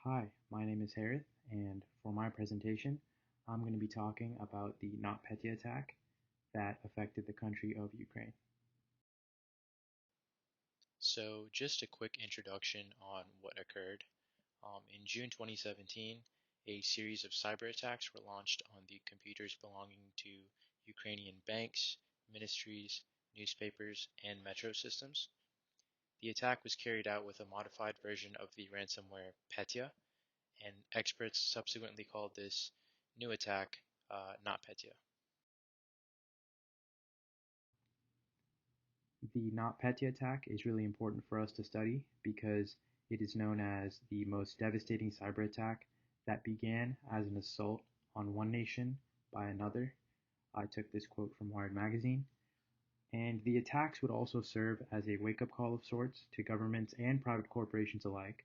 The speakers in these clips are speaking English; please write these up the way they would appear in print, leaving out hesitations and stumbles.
Hi, my name is Harith, and for my presentation, I'm going to be talking about the NotPetya attack that affected the country of Ukraine. So, just a quick introduction on what occurred. In June 2017, a series of cyber attacks were launched on the computers belonging to Ukrainian banks, ministries, newspapers, and metro systems. The attack was carried out with a modified version of the ransomware Petya, and experts subsequently called this new attack NotPetya. The NotPetya attack is really important for us to study because it is known as the most devastating cyber attack that began as an assault on one nation by another. I took this quote from Wired magazine. And the attacks would also serve as a wake-up call of sorts to governments and private corporations alike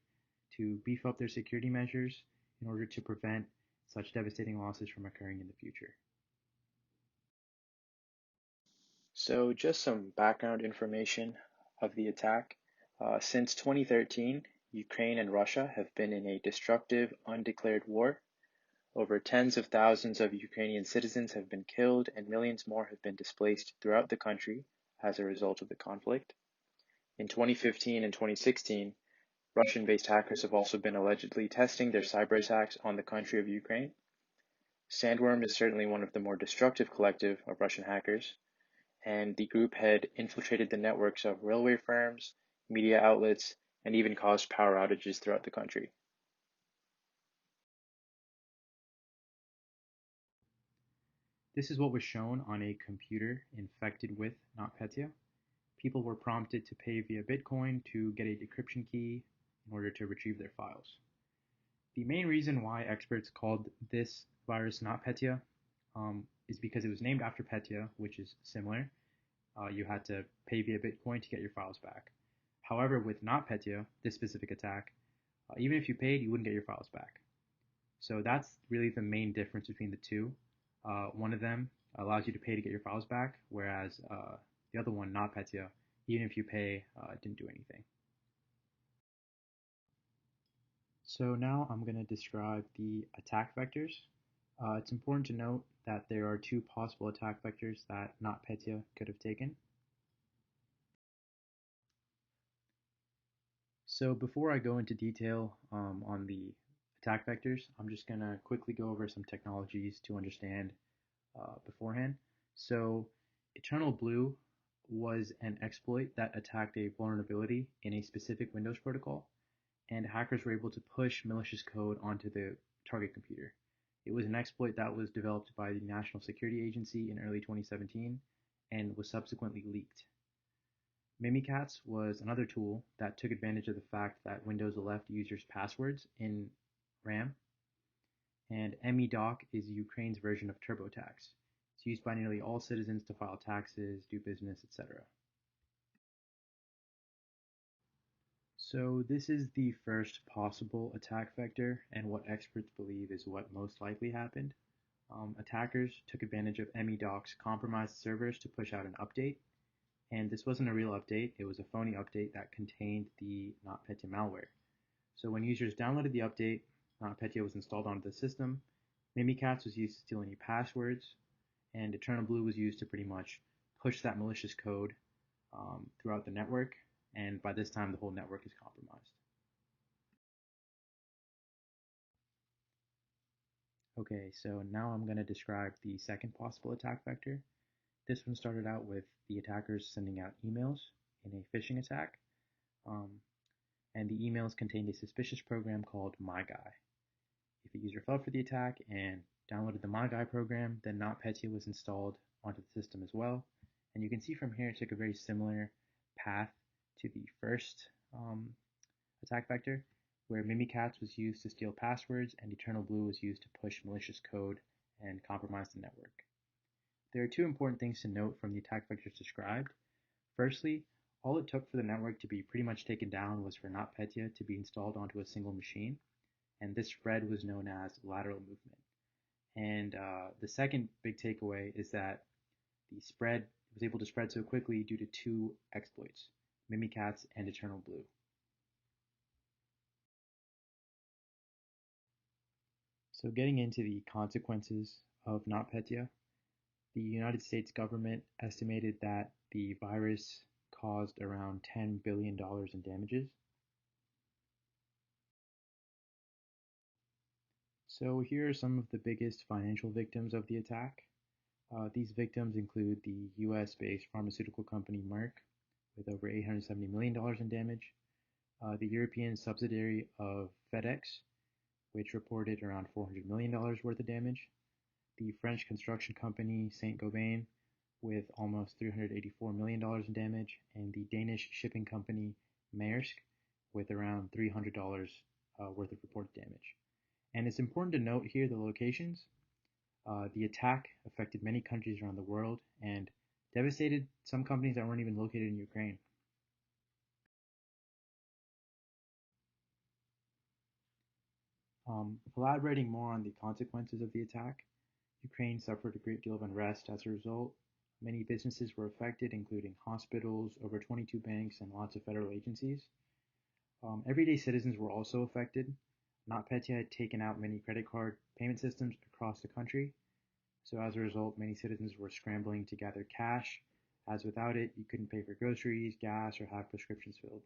to beef up their security measures in order to prevent such devastating losses from occurring in the future. So, just some background information of the attack. Since 2013, Ukraine and Russia have been in a destructive, undeclared war. Over tens of thousands of Ukrainian citizens have been killed, and millions more have been displaced throughout the country as a result of the conflict. In 2015 and 2016, Russian based hackers have also been allegedly testing their cyber attacks on the country of Ukraine. Sandworm is certainly one of the more destructive collective of Russian hackers, and the group had infiltrated the networks of railway firms, media outlets, and even caused power outages throughout the country. This is what was shown on a computer infected with NotPetya. People were prompted to pay via Bitcoin to get a decryption key in order to retrieve their files. The main reason why experts called this virus NotPetya is because it was named after Petya, which is similar. You had to pay via Bitcoin to get your files back. However, with NotPetya, this specific attack, even if you paid, you wouldn't get your files back. So that's really the main difference between the two. One of them allows you to pay to get your files back, whereas the other one, NotPetya, even if you pay, it didn't do anything. So now I'm going to describe the attack vectors. It's important to note that there are two possible attack vectors that NotPetya could have taken. So before I go into detail on the attack vectors, I'm just going to quickly go over some technologies to understand beforehand. So Eternal Blue was an exploit that attacked a vulnerability in a specific Windows protocol, and hackers were able to push malicious code onto the target computer. It was an exploit that was developed by the National Security Agency in early 2017 and was subsequently leaked. Mimikatz was another tool that took advantage of the fact that Windows left users' passwords in RAM, and MEDoc is Ukraine's version of TurboTax. It's used by nearly all citizens to file taxes, do business, etc. So this is the first possible attack vector, and what experts believe is what most likely happened. Attackers took advantage of MEDoc's compromised servers to push out an update, and this wasn't a real update, it was a phony update that contained the NotPetya malware. So when users downloaded the update, NotPetya was installed onto the system, Mimikatz was used to steal any passwords, and Eternal Blue was used to pretty much push that malicious code throughout the network, and by this time the whole network is compromised. Okay, so now I'm going to describe the second possible attack vector. This one started out with the attackers sending out emails in a phishing attack, um, and the emails contained a suspicious program called MyGuy. If a user fell for the attack and downloaded the MyGuy program, then NotPetya was installed onto the system as well. And you can see from here it took a very similar path to the first attack vector, where Mimikatz was used to steal passwords and Eternal Blue was used to push malicious code and compromise the network. There are two important things to note from the attack vectors described. Firstly, all it took for the network to be pretty much taken down was for NotPetya to be installed onto a single machine, and this spread was known as lateral movement. And the second big takeaway is that the spread was able to spread so quickly due to two exploits, Mimikatz and Eternal Blue. So getting into the consequences of NotPetya, the United States government estimated that the virus caused around $10 billion in damages. So here are some of the biggest financial victims of the attack. These victims include the US-based pharmaceutical company Merck, with over $870 million in damage, the European subsidiary of FedEx, which reported around $400 million worth of damage, the French construction company Saint-Gobain, with almost $384 million in damage, and the Danish shipping company Maersk, with around $300 worth of reported damage. And it's important to note here the locations. The attack affected many countries around the world and devastated some companies that weren't even located in Ukraine. Elaborating more on the consequences of the attack, Ukraine suffered a great deal of unrest as a result. Many businesses were affected, including hospitals, over 22 banks, and lots of federal agencies. Everyday citizens were also affected. NotPetya had taken out many credit card payment systems across the country, so as a result, many citizens were scrambling to gather cash, as without it, you couldn't pay for groceries, gas, or have prescriptions filled.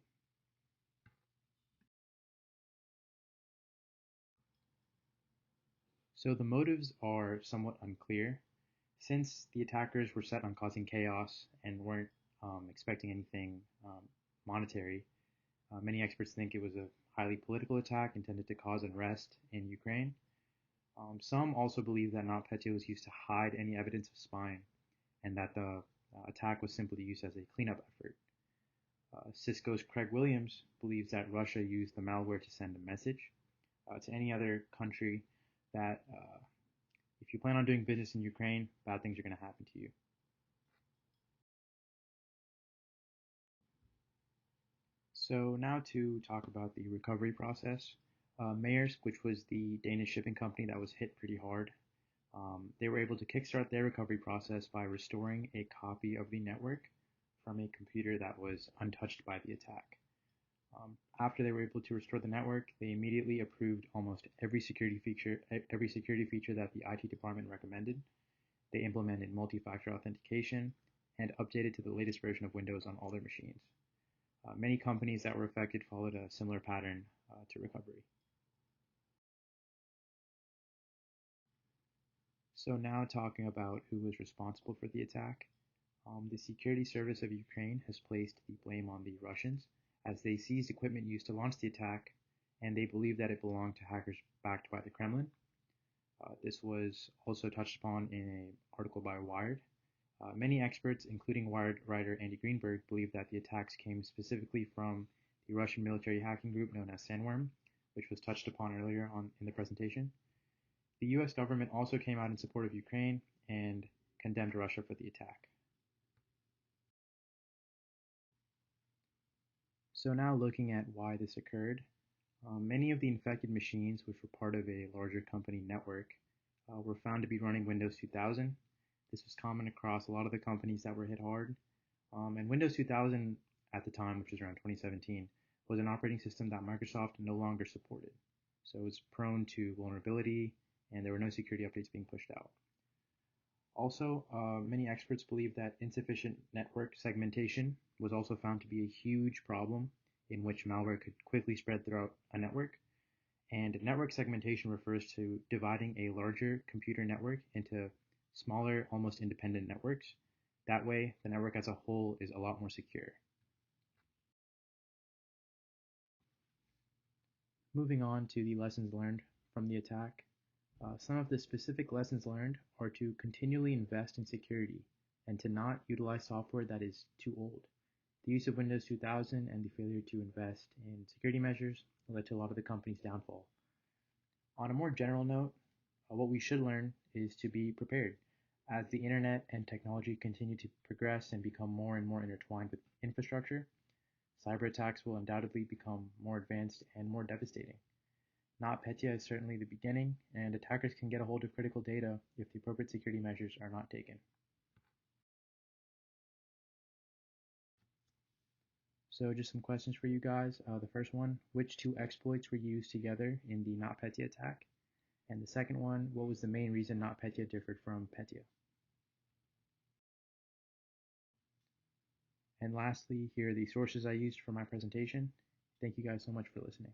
So the motives are somewhat unclear. Since the attackers were set on causing chaos and weren't expecting anything monetary, many experts think it was a highly political attack intended to cause unrest in Ukraine. Some also believe that NotPetya was used to hide any evidence of spying, and that the attack was simply used as a cleanup effort. Cisco's Craig Williams believes that Russia used the malware to send a message to any other country that if you plan on doing business in Ukraine, bad things are going to happen to you. So now to talk about the recovery process. Maersk, which was the Danish shipping company that was hit pretty hard, they were able to kickstart their recovery process by restoring a copy of the network from a computer that was untouched by the attack. After they were able to restore the network, they immediately approved almost every security feature that the IT department recommended. They implemented multi-factor authentication and updated to the latest version of Windows on all their machines. Many companies that were affected followed a similar pattern to recovery. So now talking about who was responsible for the attack. The Security Service of Ukraine has placed the blame on the Russians, as they seized equipment used to launch the attack, and they believe that it belonged to hackers backed by the Kremlin. This was also touched upon in an article by Wired. Many experts, including Wired writer Andy Greenberg, believe that the attacks came specifically from the Russian military hacking group known as Sandworm, which was touched upon earlier in the presentation. The US government also came out in support of Ukraine and condemned Russia for the attack. So now looking at why this occurred, many of the infected machines, which were part of a larger company network, were found to be running Windows 2000. This was common across a lot of the companies that were hit hard. And Windows 2000 at the time, which was around 2017, was an operating system that Microsoft no longer supported. So it was prone to vulnerability, and there were no security updates being pushed out. Also, many experts believe that insufficient network segmentation was also found to be a huge problem in which malware could quickly spread throughout a network. And network segmentation refers to dividing a larger computer network into smaller, almost independent networks. That way, the network as a whole is a lot more secure. Moving on to the lessons learned from the attack. Some of the specific lessons learned are to continually invest in security and to not utilize software that is too old. The use of Windows 2000 and the failure to invest in security measures led to a lot of the company's downfall. On a more general note, what we should learn is to be prepared. As the internet and technology continue to progress and become more and more intertwined with infrastructure, cyber attacks will undoubtedly become more advanced and more devastating. NotPetya is certainly the beginning, and attackers can get a hold of critical data if the appropriate security measures are not taken. So just some questions for you guys. The first one, which two exploits were used together in the NotPetya attack? And the second one, what was the main reason NotPetya differed from Petya? And lastly, here are the sources I used for my presentation. Thank you guys so much for listening.